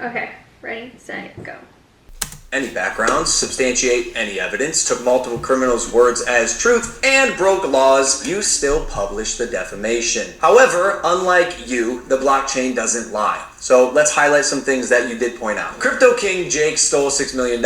Okay, ready, set, go. Any backgrounds, substantiate any evidence, took multiple criminals' words as truth, and broke laws, you still publish the defamation. However, unlike you, the blockchain doesn't lie. So let's highlight some things that you did point out. Crypto King Jake stole $6 million.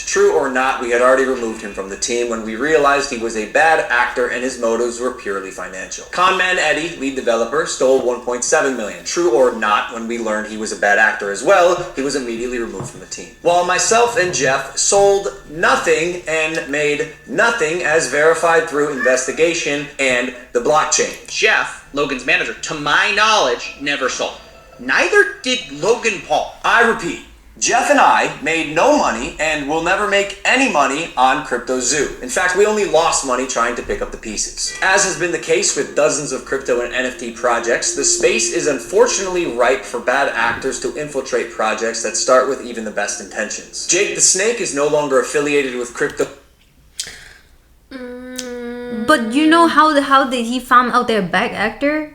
True or not, we had already removed him from the team when we realized he was a bad actor and his motives were purely financial. Conman Eddie, lead developer, stole $1.7 million. True or not, when we learned he was a bad actor as well, he was immediately removed from the team. While myself and Jeff sold nothing and made nothing as verified through investigation and the blockchain. Jeff, Logan's manager, to my knowledge, never sold. Neither did Logan Paul. I repeat, Jeff and I made no money and will never make any money on Cryptozoo. In fact, we only lost money trying to pick up the pieces. As has been the case with dozens of crypto and NFT projects, the space is unfortunately ripe for bad actors to infiltrate projects that start with even the best intentions. Jake the Snake is no longer affiliated with crypto. But you know how did he find out they're a bad actor?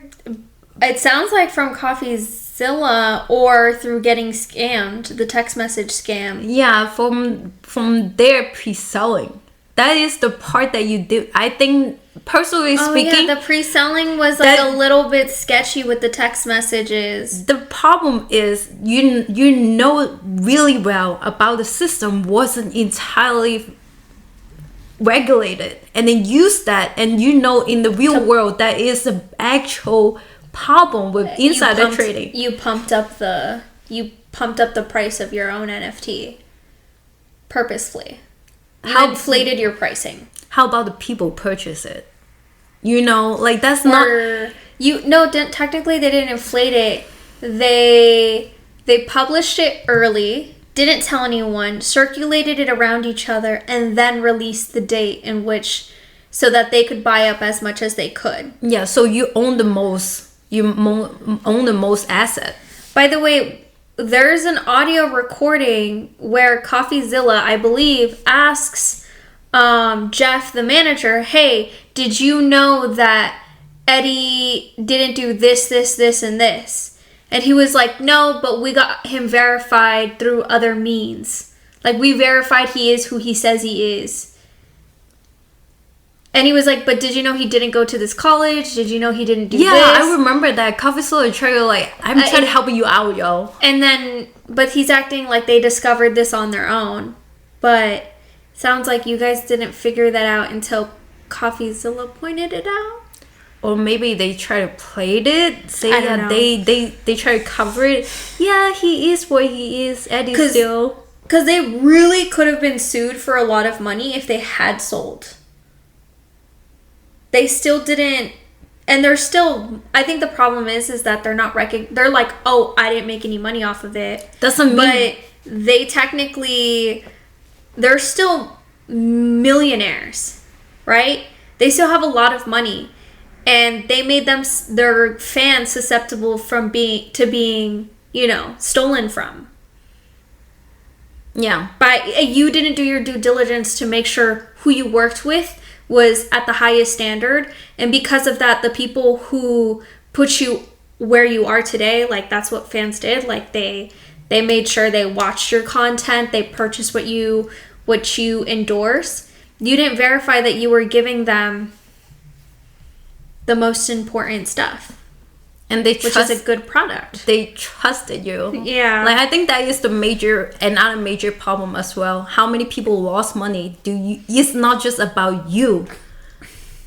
It sounds like from Coffeezilla or through getting scammed, the text message scam. Yeah, from their pre-selling. That is the part that you did. I think, personally speaking, the pre-selling was like a little bit sketchy with the text messages. The problem is you know really well about the system wasn't entirely regulated, and then use that, and you know in the real world that is the actual problem with insider trading. You pumped up the price of your own NFT purposefully. You inflated your pricing. How about the people purchase it? You know, like that's technically they didn't inflate it. They published it early, didn't tell anyone, circulated it around each other, and then released the date in which, so that they could buy up as much as they could. Yeah, so you own the most. Own the most asset. By the way, there's an audio recording where Coffeezilla, I believe, asks Jeff, the manager, hey, did you know that Eddie didn't do this, this, this, and this? And he was like, no, but we got him verified through other means. Like, we verified he is who he says he is. And he was like, but did you know he didn't go to this college? Did you know he didn't do this? Yeah, I remember that. Coffeezilla tried to like, I'm trying to help you out, yo. And then, but he's acting like they discovered this on their own. But sounds like you guys didn't figure that out until Coffeezilla pointed it out. Or maybe they try to play it, say that they try to cover it. Yeah, he is what he is, Eddie still. Because they really could have been sued for a lot of money if they had sold. They still didn't, and they're still, I think the problem is that they're not they're like, oh, I didn't make any money off of it. Doesn't mean. But they technically, they're still millionaires, right? They still have a lot of money, and they made their fans susceptible from being, you know, stolen from. Yeah. But you didn't do your due diligence to make sure who you worked with was at the highest standard, and because of that, the people who put you where you are today, like that's what fans did, like they made sure they watched your content, they purchased what you endorse. You didn't verify that you were giving them the most important stuff, and which is a good product. They trusted you. Yeah. Like, I think that is another major problem as well. How many people lost money? It's not just about you.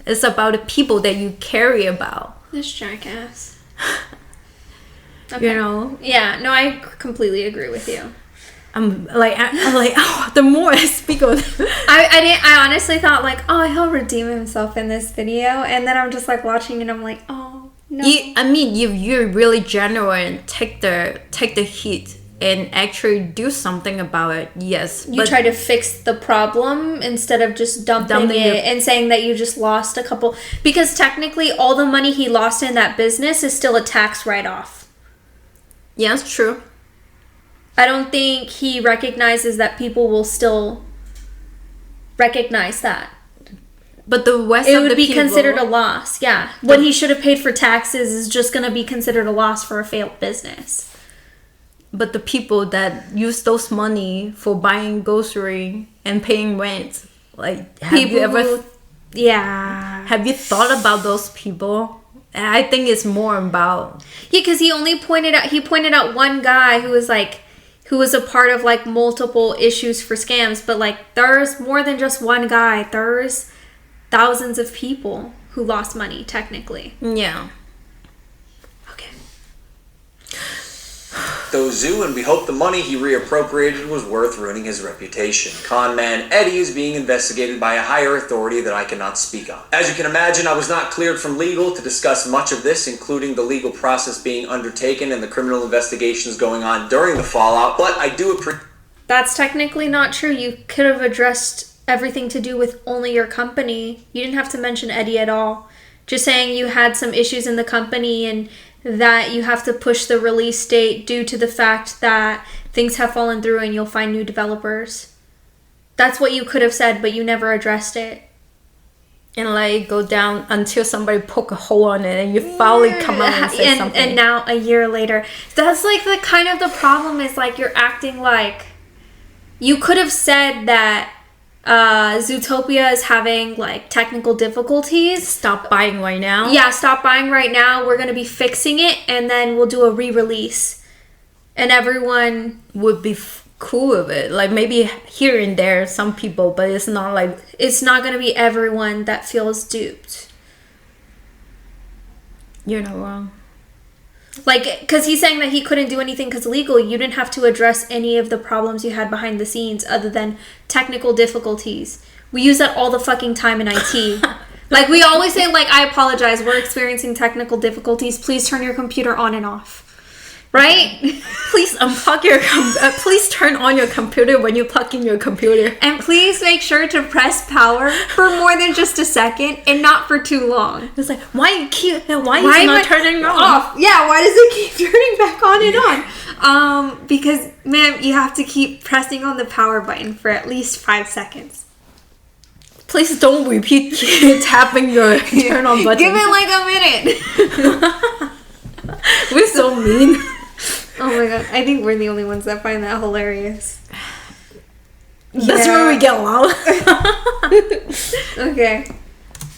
It's about the people that you care about. This jackass. Okay. You know? Yeah, no, I completely agree with you. I'm like, oh, the more I speak on I honestly thought like, oh, he'll redeem himself in this video, and then I'm just like watching and I'm like, oh no. I mean, if you're really genuine, take the heat and actually do something about it, yes. You try to fix the problem instead of just dumping it and saying that you just lost a couple, because technically all the money he lost in that business is still a tax write-off. Yeah, it's true. I don't think he recognizes that people will still recognize that. But the rest it of would the be people, considered a loss, yeah. What he should have paid for taxes is just going to be considered a loss for a failed business. but the people that use those money for buying grocery and paying rent, like, have you thought about those people? I think it's more about because he pointed out one guy who was a part of like multiple issues for scams, but like there's more than just one guy. There's thousands of people who lost money technically. Yeah. Okay. Cryptozoo, and we hope the money he reappropriated was worth ruining his reputation. Con man Eddie is being investigated by a higher authority that I cannot speak on. As you can imagine, I was not cleared from legal to discuss much of this, including the legal process being undertaken and the criminal investigations going on during the fallout, but I do appreciate... That's technically not true. You could have addressed everything to do with only your company. You didn't have to mention Eddie at all. Just saying you had some issues in the company and that you have to push the release date due to the fact that things have fallen through and you'll find new developers. That's what you could have said, but you never addressed it. And like go down until somebody poke a hole on it and you finally come out and say something. And now a year later. That's like the kind of the problem is like you're acting like you could have said that Zootopia is having like technical difficulties. Stop buying right now. Yeah, stop buying right now. We're going to be fixing it and then we'll do a re-release. And everyone would be cool with it. Like maybe here and there, some people, but it's not like... It's not going to be everyone that feels duped. You're not wrong. Like, because he's saying that he couldn't do anything because legal. You didn't have to address any of the problems you had behind the scenes other than technical difficulties. We use that all the fucking time in IT. Like, we always say, like, I apologize. We're experiencing technical difficulties. Please turn your computer on and off. Right? Please unplug your please turn on your computer when you plug in your computer. And please make sure to press power for more than just a second and not for too long. It's like, why is it not turning off? Yeah, why does it keep turning back on and on? Because, ma'am, you have to keep pressing on the power button for at least 5 seconds. Please don't repeat tapping your turn on button. Give it like a minute. We're so mean. Oh my god, I think we're the only ones that find that hilarious. That's where we get along. Okay.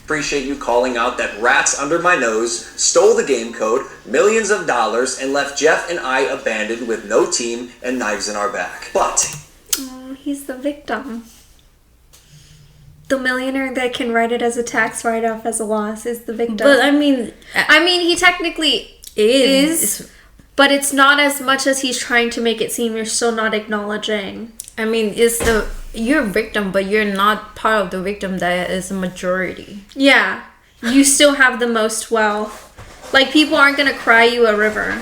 Appreciate you calling out that rats under my nose stole the game code, millions of dollars, and left Jeff and I abandoned with no team and knives in our back. But... Oh, he's the victim. The millionaire that can write it as a tax write-off as a loss is the victim. But I mean, he technically is, but it's not as much as he's trying to make it seem. You're still not acknowledging. I mean, you're a victim, but you're not part of the victim that is a majority. Yeah. You still have the most wealth. Like, people aren't going to cry you a river.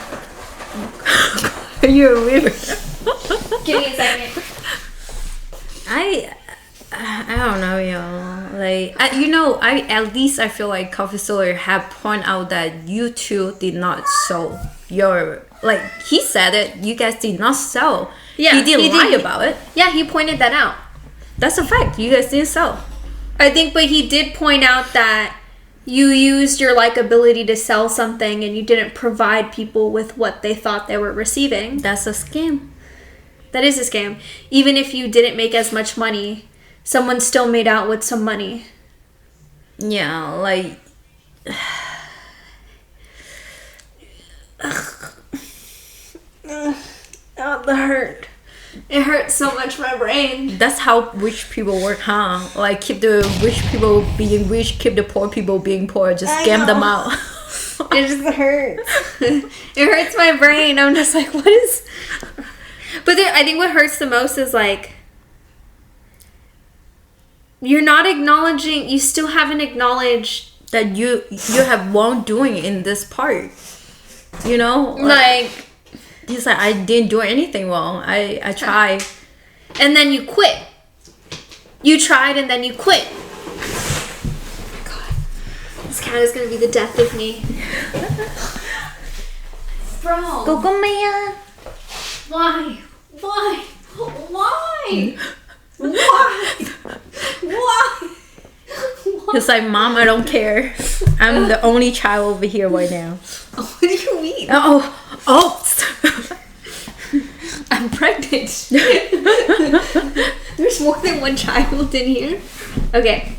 You're a river. Give me a second. I don't know, y'all. Like, I feel like Coffeezilla had pointed out that you two did not sell your... Like, he said it. You guys did not sell. Yeah, he didn't lie about it. Yeah, he pointed that out. That's a fact. You guys didn't sell. I think, but he did point out that you used your ability to sell something and you didn't provide people with what they thought they were receiving. That's a scam. That is a scam. Even if you didn't make as much money, someone still made out with some money. Yeah, like... Oh, the hurt. It hurts so much my brain. That's how rich people work, huh? Like, keep the rich people being rich, keep the poor people being poor. Just scam them out. It just hurts. It hurts my brain. I'm just like, what is... But I think what hurts the most is like... You're not acknowledging... You still haven't acknowledged... That you have wrongdoing in this part. You know? Like... He's like, I didn't do anything wrong. I tried. And then you quit. You tried and then you quit. God. This cat is going to be the death of me. Bro. Go, Maya. Why? Why? Why? Why? Why? He's like, Mom, I don't care. I'm the only child over here right now. What do you mean? Oh. I'm pregnant. There's more than one child in here. Okay.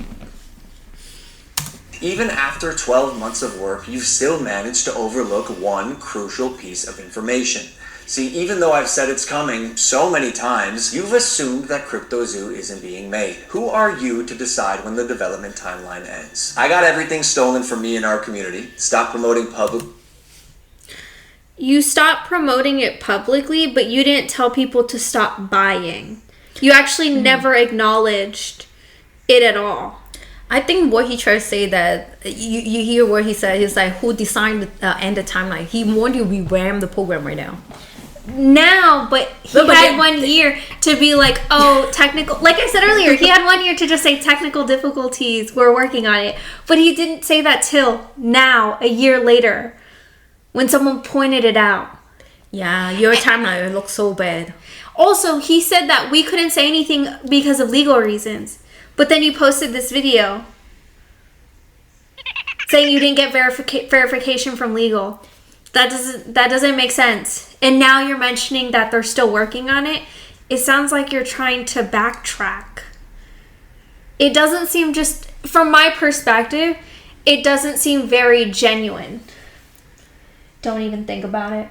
Even after 12 months of work, you've still managed to overlook one crucial piece of information. See, even though I've said it's coming so many times, you've assumed that Cryptozoo isn't being made. Who are you to decide when the development timeline ends? I got everything stolen from me in our community. Stop promoting public... You stopped promoting it publicly, but you didn't tell people to stop buying. You actually never acknowledged it at all. I think what he tried to say that you hear what he said. He's like, who designed the end of timeline? He wanted to revamp the program right now. But he had 1 year to be like, oh, technical. Like I said earlier, he had 1 year to just say technical difficulties. We're working on it, but he didn't say that till now, a year later, when someone pointed it out. Yeah, your timeline looks so bad. Also, he said that we couldn't say anything because of legal reasons. But then you posted this video saying you didn't get verification from legal. That doesn't make sense. And now you're mentioning that they're still working on it. It sounds like you're trying to backtrack. It doesn't seem, just from my perspective, it doesn't seem very genuine. Don't even think about it.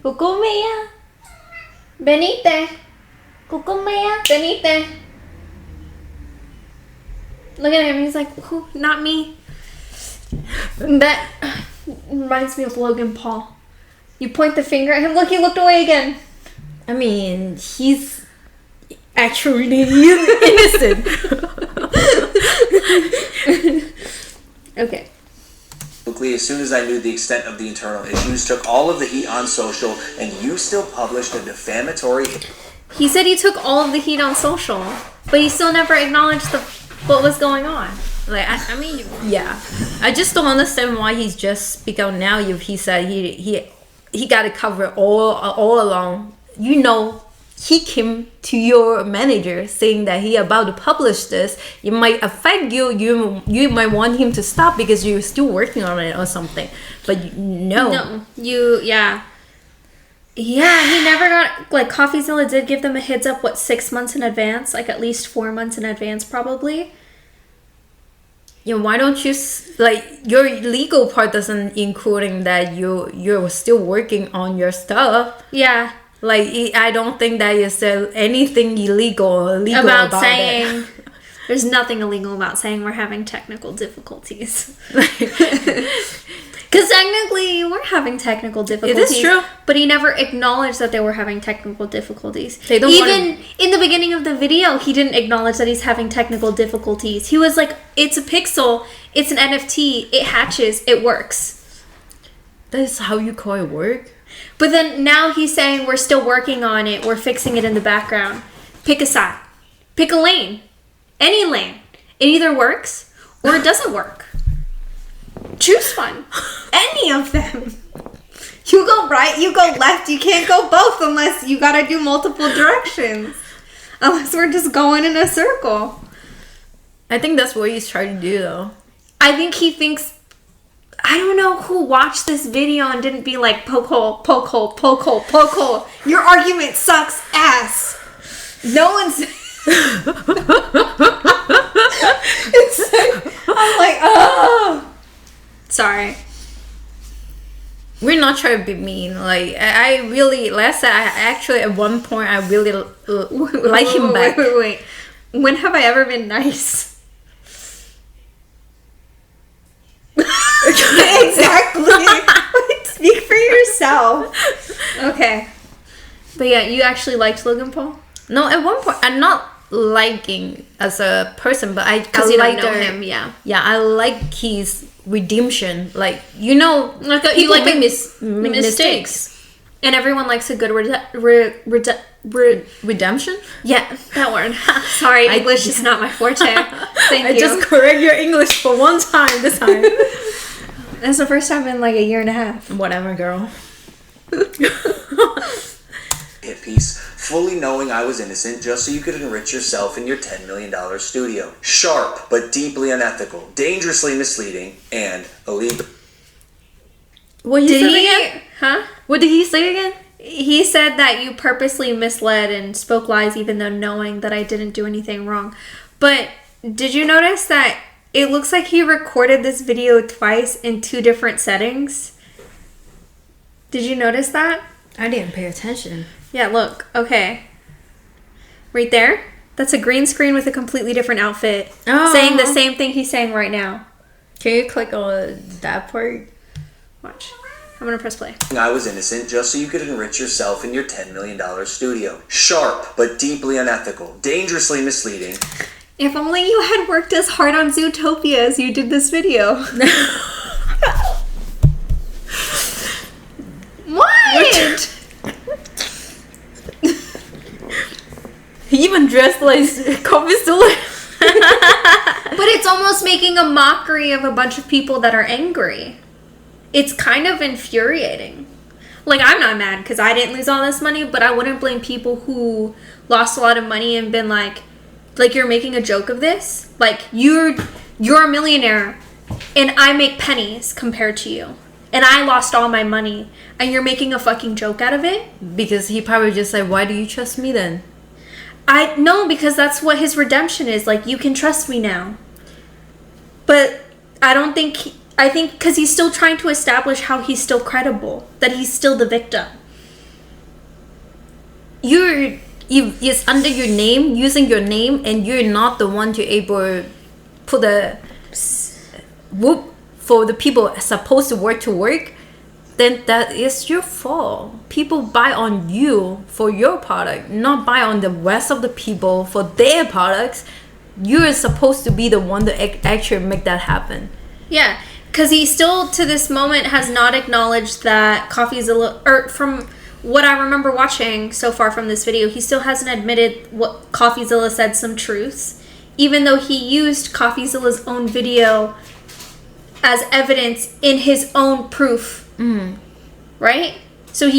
Cuckoo mía. Venite. Cuckoo mía. Venite. Look at him. He's like, who? Not me. That reminds me of Logan Paul. You point the finger at him. Look, he looked away again. I mean, he's actually innocent. Okay. As soon as I knew the extent of the internal issues, took all of the heat on social, and you still published a defamatory... He said he took all of the heat on social, but he still never acknowledged what was going on. Like, I mean, yeah. I just don't understand why he's just speak out now if he said he got to cover all along. You know, he came to your manager saying that he about to publish this. It might affect you. You might want him to stop because you're still working on it or something. But no. Yeah, he never got, like, Coffeezilla did give them a heads up, 6 months in advance? Like, at least 4 months in advance, probably. Yeah, why don't you, like, your legal part doesn't including that you're still working on your stuff. Yeah. Like, I don't think that you said anything illegal or legal about saying it. There's nothing illegal about saying we're having technical difficulties. Because technically, we're having technical difficulties. It is true. But he never acknowledged that they were having technical difficulties. Even in the beginning of the video, he didn't acknowledge that he's having technical difficulties. He was like, it's a pixel, it's an NFT, it hatches, it works. That's how you call it work? But then now he's saying we're still working on it, we're fixing it in the background. Pick a side. Pick a lane. Any lane. It either works or it doesn't work. Choose one. Any of them. You go right, you go left. You can't go both unless you gotta do multiple directions. Unless we're just going in a circle. I think that's what he's trying to do, though. I think he thinks... I don't know who watched this video and didn't be like, poke hole, poke hole, poke hole, poke hole. Your argument sucks ass. No one's... It's like, I'm like, oh... Sorry. We're not trying to be mean. Like, I really, actually at one point I really like him back. Wait. When have I ever been nice? Exactly. Speak for yourself. Okay. But yeah, you actually liked Logan Paul? No, at one point I'm not liking as a person, but I you like don't know him. Yeah, I like his redemption. Like, you know, you like mistakes, and everyone likes a good redemption. Yeah, that word. Sorry, English is not my forte. Thank you. I just correct your English for one time this time. That's the first time in like a year and a half. Whatever, girl. Hit piece, fully knowing I was innocent just so you could enrich yourself in your $10 million studio. Sharp, but deeply unethical, dangerously misleading, and illegal. What did he say again? Huh? What did he say again? he said that you purposely misled and spoke lies even though knowing that I didn't do anything wrong. But did you notice that it looks like he recorded this video twice in 2 different settings? Did you notice that? I didn't pay attention. Yeah, look. Okay. Right there. That's a green screen with a completely different outfit. Saying the same thing he's saying right now. Can you click on that part? Watch. I'm gonna press play. I was innocent just so you could enrich yourself in your $10 million studio. Sharp, but deeply unethical. Dangerously misleading. If only you had worked as hard on Zootopia as you did this video. What? He even dressed like Coffeezilla. But it's almost making a mockery of a bunch of people that are angry. It's kind of infuriating. Like, I'm not mad because I didn't lose all this money, but I wouldn't blame people who lost a lot of money and been like you're making a joke of this. Like, you're a millionaire and I make pennies compared to you. And I lost all my money and you're making a fucking joke out of it? Because he probably just said, why do you trust me then? No, because that's what his redemption is. Like, you can trust me now. But I think because he's still trying to establish how he's still credible, that he's still the victim. It's under your name, using your name, and you're not the one to able put a whoop for the people supposed to work, then that is your fault. People buy on you for your product, not buy on the rest of the people for their products. You're supposed to be the one to actually make that happen. Yeah, because he still, to this moment, has not acknowledged that Coffeezilla, or from what I remember watching so far from this video, he still hasn't admitted what Coffeezilla said some truths, even though he used Coffeezilla's own video as evidence in his own proof. Right? So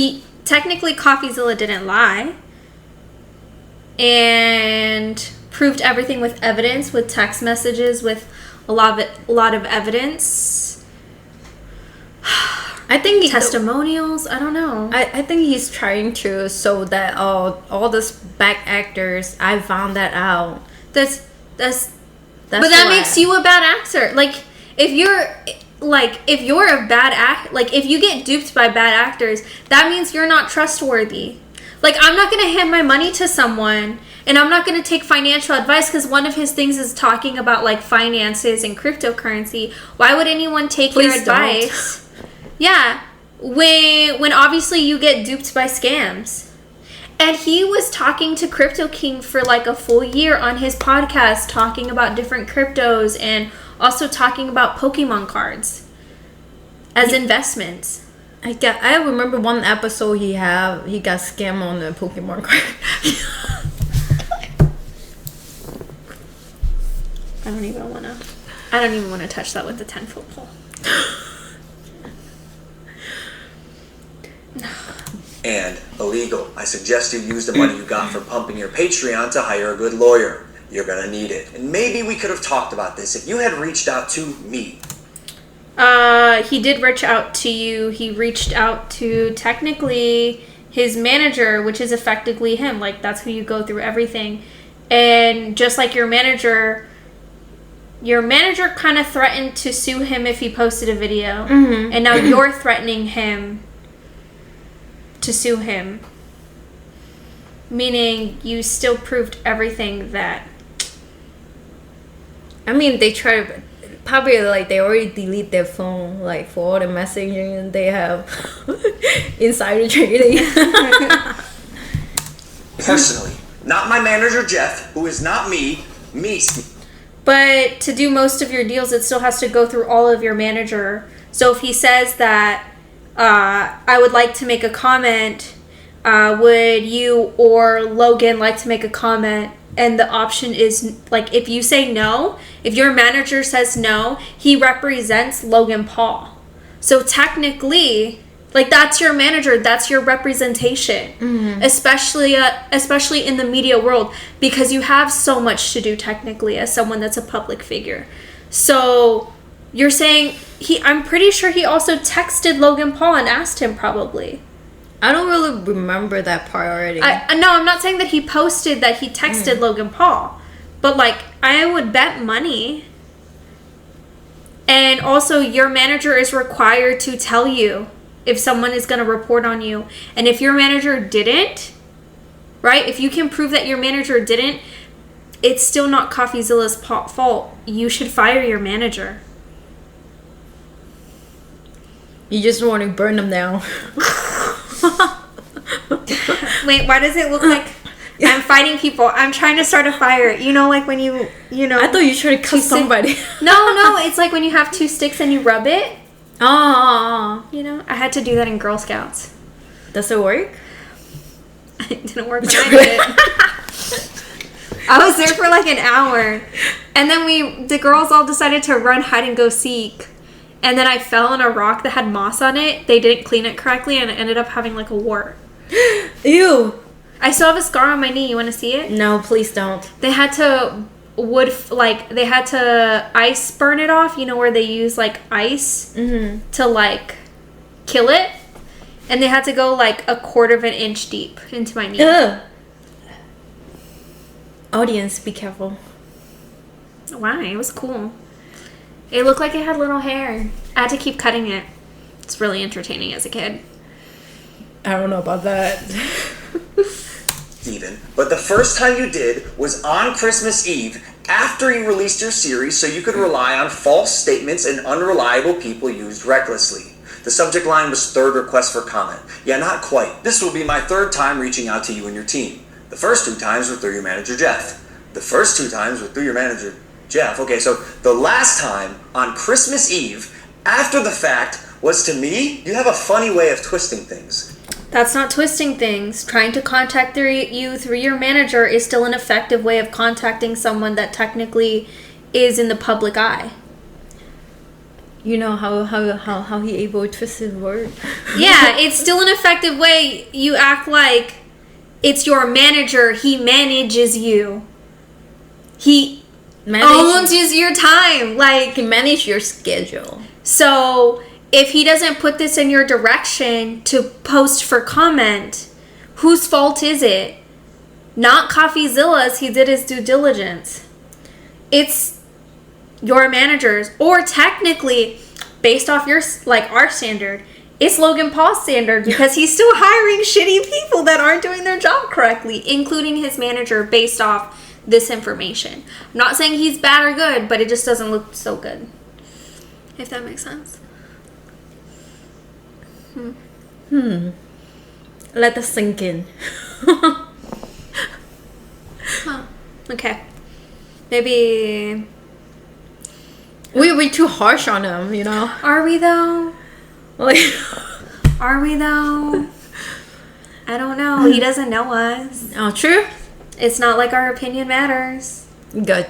technically Coffeezilla didn't lie and proved everything with evidence, with text messages, with a lot of evidence. I think testimonials. I don't know. I think he's trying to show that all these back actors. I found that out. But that makes you a bad actor. Like, if you're a bad if you get duped by bad actors, that means you're not trustworthy. Like, I'm not going to hand my money to someone and I'm not going to take financial advice because one of his things is talking about, like, finances and cryptocurrency. Why would anyone take your advice? Yeah. When obviously you get duped by scams. And he was talking to Crypto King for like a full year on his podcast, talking about different cryptos and also talking about Pokemon cards as investments. I remember one episode he got scammed on the Pokemon card. I don't even want to touch that with the 10-foot pole. And illegal. I suggest you use the money you got for pumping your Patreon to hire a good lawyer. You're gonna need it. And maybe we could have talked about this if you had reached out to me. He did reach out to you. He reached out to technically his manager, which is effectively him. Like, that's who you go through everything. And just like your manager kind of threatened to sue him if he posted a video. Mm-hmm. And now you're threatening him to sue him. Meaning you still proved everything that... I mean, they try... Probably, like, they already delete their phone, like, for all the messaging they have insider trading. Personally. Not my manager, Jeff, who is not me. But to do most of your deals, it still has to go through all of your manager. So if he says that, I would like to make a comment, would you or Logan like to make a comment? And the option is, like, if you say no, if your manager says no, he represents Logan Paul. So technically, like, that's your manager, that's your representation. Mm-hmm. Especially in the media world, because you have so much to do technically as someone that's a public figure. So you're saying I'm pretty sure he also texted Logan Paul and asked him probably. I don't really remember that part already. No, I'm not saying that he posted that he texted Logan Paul. But, like, I would bet money. And also, your manager is required to tell you if someone is going to report on you. And if your manager didn't, right? If you can prove that your manager didn't, it's still not Coffeezilla's fault. You should fire your manager. You just want to burn them down. Wait, why does it look like I'm fighting people? I'm trying to start a fire. You know, like when you know. I thought you tried to cut somebody. No, it's like when you have 2 sticks and you rub it. Oh. You know, I had to do that in Girl Scouts. Does it work? It didn't work when I did it. I was there for like an hour. And then the girls all decided to run hide and go seek. And then I fell on a rock that had moss on it. They didn't clean it correctly and it ended up having like a wart. Ew. I still have a scar on my knee. You want to see it? No, please don't. They had to they had to ice burn it off. You know, where they use like ice to like kill it. And they had to go like 1/4 of an inch deep into my knee. Ugh. Audience, be careful. Why? It was cool. It looked like it had little hair. I had to keep cutting it. It's really entertaining as a kid. I don't know about that. Even. But the first time you did was on Christmas Eve after you released your series, so you could rely on false statements and unreliable people used recklessly. The subject line was "third request for comment." Yeah, not quite. This will be my 3rd time reaching out to you and your team. The first 2 times were through your manager, Jeff. The first 2 times were through your manager, Jeff. Okay, so the last time on Christmas Eve, after the fact, was to me. You have a funny way of twisting things. That's not twisting things. Trying to contact you through your manager is still an effective way of contacting someone that technically is in the public eye. You know how he able to twist his word? Yeah, it's still an effective way. You act like it's your manager. He manages you. He owns your time. Like, he manage your schedule. So if he doesn't put this in your direction to post for comment, whose fault is it? Not Coffeezilla's. He did his due diligence. It's your managers, or technically, based off your our standard, it's Logan Paul's standard because he's still hiring shitty people that aren't doing their job correctly, including his manager, based off this information. I'm not saying he's bad or good, but it just doesn't look so good. If that makes sense. Let us sink in. Okay. Maybe. We too harsh on him, you know? Are we though? Like, are we though? I don't know. He doesn't know us. oh, true. It's not like our opinion matters. Good.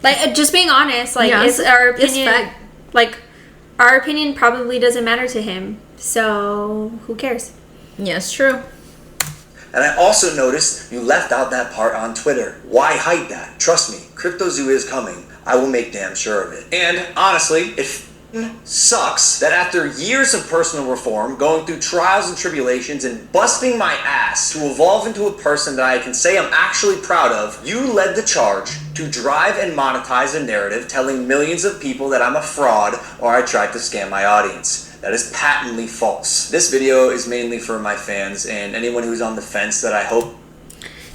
Like, just being honest, like, Yes, it's our opinion. it's fact. Like, our opinion probably doesn't matter to him. So, who cares? Yes, true. And I also noticed you left out that part on Twitter. Why hide that? Trust me, Cryptozoo is coming. I will make damn sure of it. And honestly, it sucks that after years of personal reform, going through trials and tribulations, and busting my ass to evolve into a person that I can say I'm actually proud of, you led the charge to drive and monetize a narrative telling millions of people that I'm a fraud or I tried to scam my audience. That is patently false. This video is mainly for my fans and anyone who's on the fence that I hope.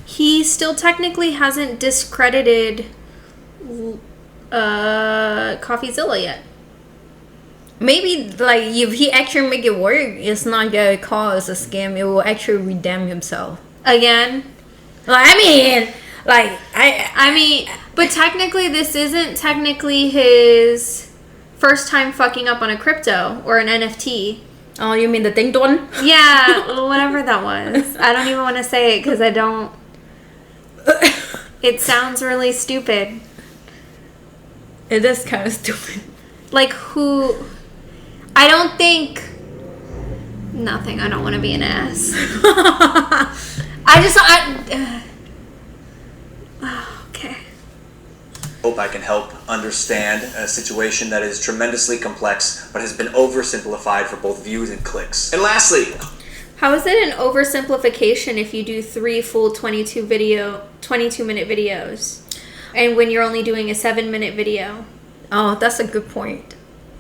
He still technically hasn't discredited Coffeezilla yet. Maybe, like, if he actually make it work, it's not gonna cause a scam. It will actually redeem himself. Again? Like, I mean, but technically this isn't technically his first time fucking up on a crypto or an NFT. Oh, you mean the ding dong? Yeah, whatever that was. I don't even want to say it because I don't. It sounds really stupid. It is kind of stupid. Like, who? I don't think. Nothing. I don't want to be an ass. Okay. Hope I can help understand a situation that is tremendously complex but has been oversimplified for both views and clicks. And lastly, How is it an oversimplification if you do 3 full 22-minute videos, and when you're only doing a 7-minute video? Oh, that's a good point.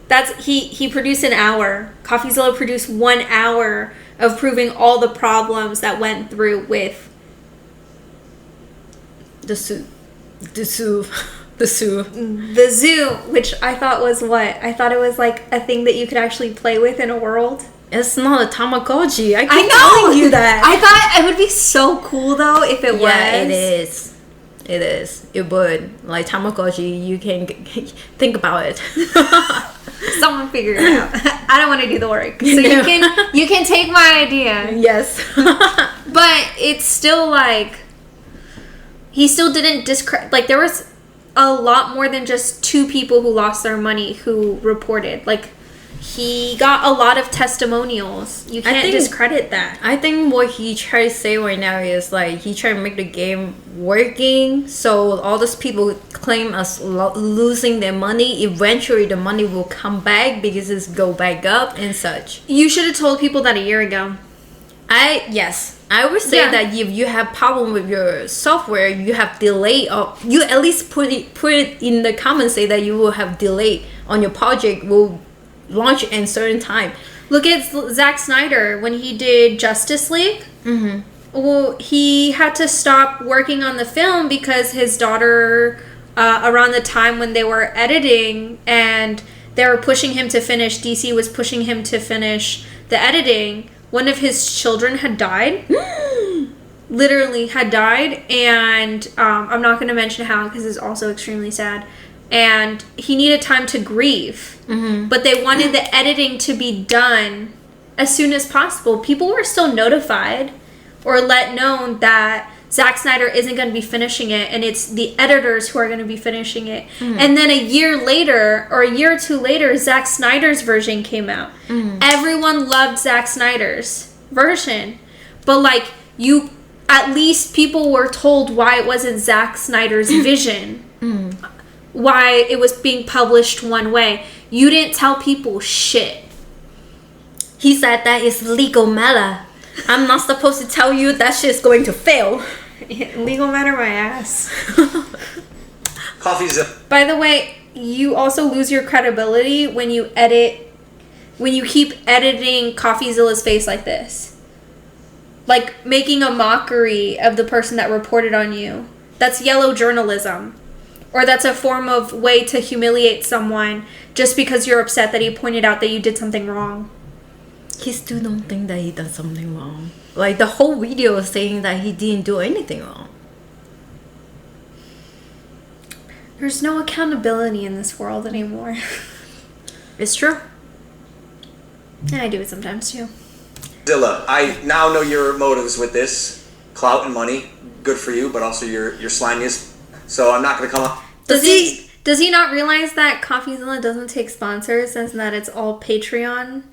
That's he produced an hour. Coffeezilla produced 1 hour of proving all the problems that went through with The zoo, the zoo, which I thought was what? I thought it was like a thing that you could actually play with in a world. It's not a Tamagotchi. I I keep know! telling you that. I thought it would be so cool though if it was. Yeah, it is. It is. It would. Like Tamagotchi, you can think about it. Someone figure it out. I don't want to do the work. So you can take my idea. Yes. But it's still like he still didn't discredit. Like there was a lot more than just 2 people who lost their money who reported. Like he got a lot of testimonials. You can't discredit that. I think what he tried to say right now is like he tried to make the game working, so all those people claim us losing their money. Eventually, the money will come back because it's go back up and such. You should have told people that a year ago. I would say that if you have problem with your software, you have delay, or you at least put it in the comments, say that you will have delay on your project, will launch in certain time. Look at Zack Snyder when he did Justice League. Mm-hmm. Well, he had to stop working on the film because his daughter, around the time when they were editing and they were pushing him to finish, DC was pushing him to finish the editing. One of his children had died. Literally had died. And I'm not going to mention how because it's also extremely sad. And he needed time to grieve. Mm-hmm. But they wanted the editing to be done as soon as possible. People were still notified or let known that Zack Snyder isn't going to be finishing it, and it's the editors who are going to be finishing it. Mm-hmm. And then a year later, or a year or 2 later, Zack Snyder's version came out. Mm-hmm. Everyone loved Zack Snyder's version. But, like, at least people were told why it wasn't Zack Snyder's vision. Mm-hmm. Why it was being published one way. You didn't tell people shit. He said that is legal matter. I'm not supposed to tell you that shit's going to fail. Legal matter my ass. Coffeezilla. By the way, you also lose your credibility when you keep editing Coffeezilla's face like this. Like making a mockery of the person that reported on you. That's yellow journalism. Or that's a form of way to humiliate someone just because you're upset that he pointed out that you did something wrong. He still don't think that he done something wrong. Like the whole video is saying that he didn't do anything wrong. There's no accountability in this world anymore. It's true. And I do it sometimes too. Zilla, I now know your motives with this. Clout and money, good for you, but also your sliminess. So I'm not going to come up. Does he not realize that Coffeezilla doesn't take sponsors and that it's all Patreon?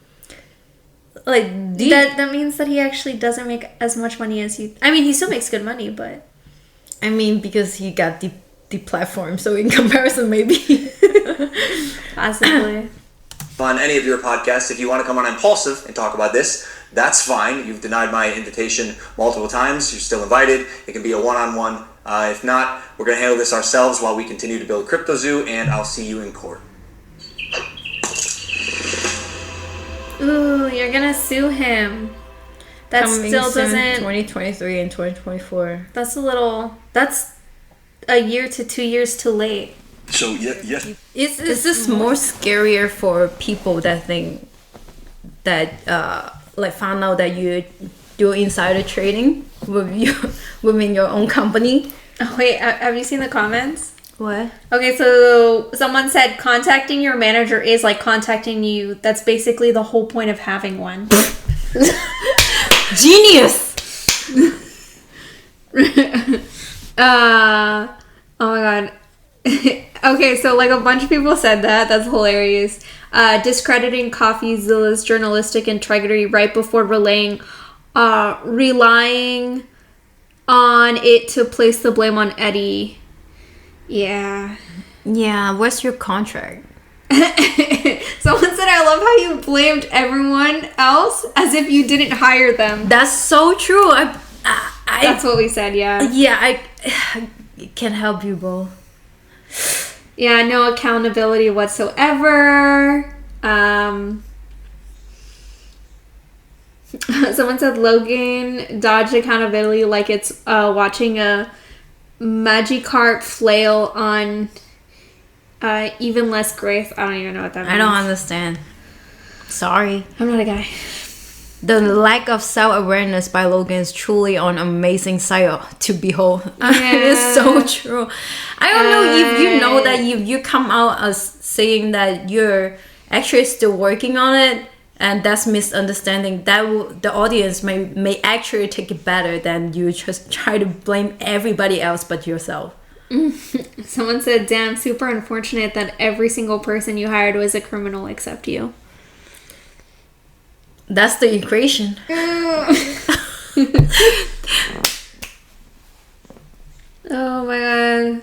Like that means that he actually doesn't make as much money as he. I mean, he still makes good money, but I mean, because he got the platform, so in comparison, maybe possibly. On any of your podcasts, if you want to come on Impulsive and talk about this, that's fine. You've denied my invitation multiple times. You're still invited. It can be a one-on-one. If not, we're going to handle this ourselves while we continue to build Cryptozoo, and I'll see you in court. Ooh, you're going to sue him. That Coming still soon, doesn't... 2023 and 2024. That's a year to 2 years too late. So, yeah. Is this more scarier for people that think that, like, found out that you do insider trading within your own company? Oh, wait, have you seen the comments? What? Okay, so someone said contacting your manager is like contacting you. That's basically the whole point of having one. Genius! Oh my god. Okay, so like a bunch of people said that. That's hilarious. Discrediting Coffeezilla's journalistic integrity right before relying on it to place the blame on Eddie. Yeah. Yeah, what's your contract? Someone said I love how you blamed everyone else as if you didn't hire them. That's so true. That's what we said, yeah. Yeah, I can't help you, bro. Yeah, no accountability whatsoever. Someone said Logan dodged accountability like it's watching a Magikarp flail on even less grace. I don't even know what that means. I don't understand. Sorry. I'm not a guy. The lack of self-awareness by Logan is truly an amazing sight to behold. Yeah. It is so true. I don't know if you know that you come out as saying that you're actually still working on it, and that's misunderstanding. That the audience may actually take it better than you just try to blame everybody else but yourself. Someone said, damn, super unfortunate that every single person you hired was a criminal except you. That's the equation. Oh my god.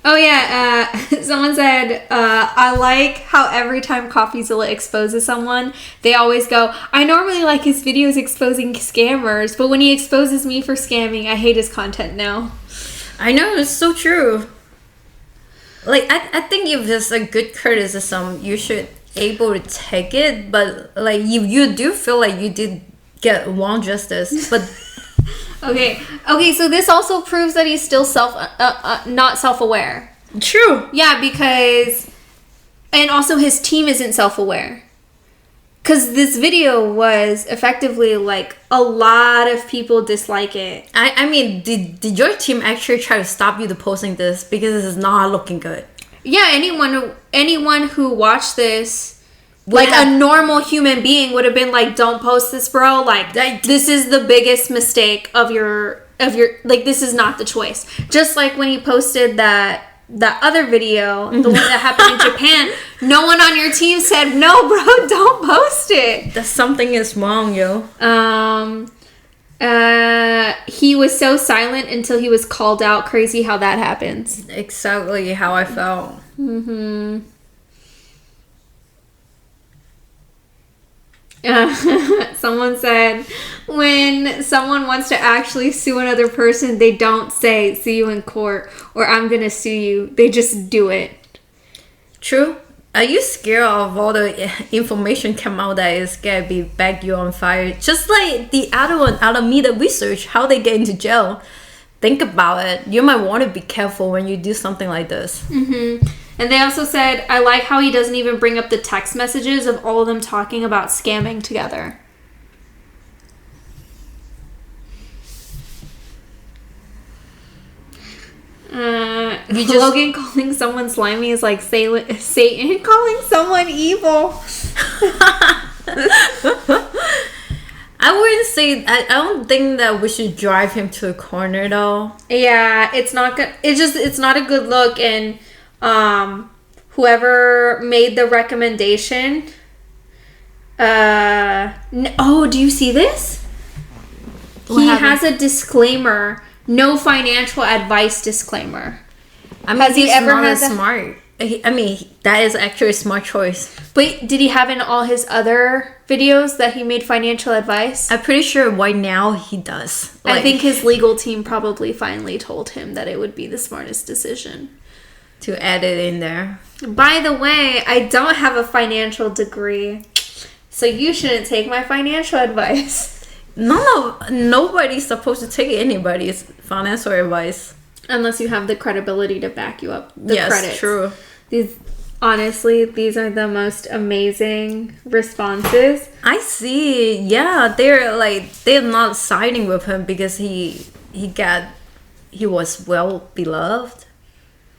Oh yeah, someone said, I like how every time Coffeezilla exposes someone, they always go, I normally like his videos exposing scammers, but when he exposes me for scamming, I hate his content now. I know, it's so true. Like, I think if there's a good criticism, you should able to take it, but like you do feel like you did get wrong justice, but okay, so this also proves that he's still not self-aware. True. Yeah, because, and also his team isn't self-aware, because this video was effectively like a lot of people dislike it. I mean, did your team actually try to stop you to posting this, because this is not looking good? Yeah, anyone who watched this, like a normal human being, would have been like, "Don't post this, bro. Like, this is the biggest mistake of your like, this is not the choice." Just like when he posted that other video, the one that happened in Japan, no one on your team said, "No, bro, don't post it." That something is wrong, yo. He was so silent until he was called out. Crazy how that happens. Exactly how I felt. Mm-hmm. Someone said, when someone wants to actually sue another person, they don't say, "See you in court," or "I'm gonna sue you." They just do it. True. Are you scared of all the information come out that is gonna be back you on fire? Just like the other one, Alameda Research, how they get into jail. Think about it. You might want to be careful when you do something like this. Mm-hmm. And they also said, I like how he doesn't even bring up the text messages of all of them talking about scamming together. Logan calling someone slimy is like Satan calling someone evil. I wouldn't say. I don't think that we should drive him to a corner, though. Yeah, it's not good. It's not a good look. And whoever made the recommendation. Oh, do you see this? He has a disclaimer. No financial advice disclaimer. I mean, has he ever had smart? I mean, that is actually a smart choice. But did he have in all his other videos that he made financial advice? I'm pretty sure right now he does. I think his legal team probably finally told him that it would be the smartest decision to add it in there. By the way, I don't have a financial degree, so you shouldn't take my financial advice. Nobody's supposed to take anybody's financial advice. Unless you have the credibility to back you up. Yes, credits. True. These are the most amazing responses. I see. Yeah, they're not siding with him because he was well beloved.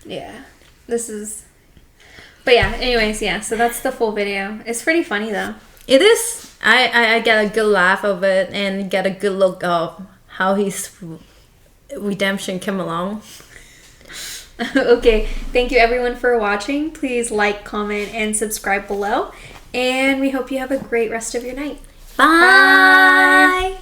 Yeah. But yeah, anyways, yeah, so that's the full video. It's pretty funny though. It is. I get a good laugh of it and get a good look of how his redemption came along. Okay, thank you everyone for watching. Please like, comment, and subscribe below. And we hope you have a great rest of your night. Bye. Bye.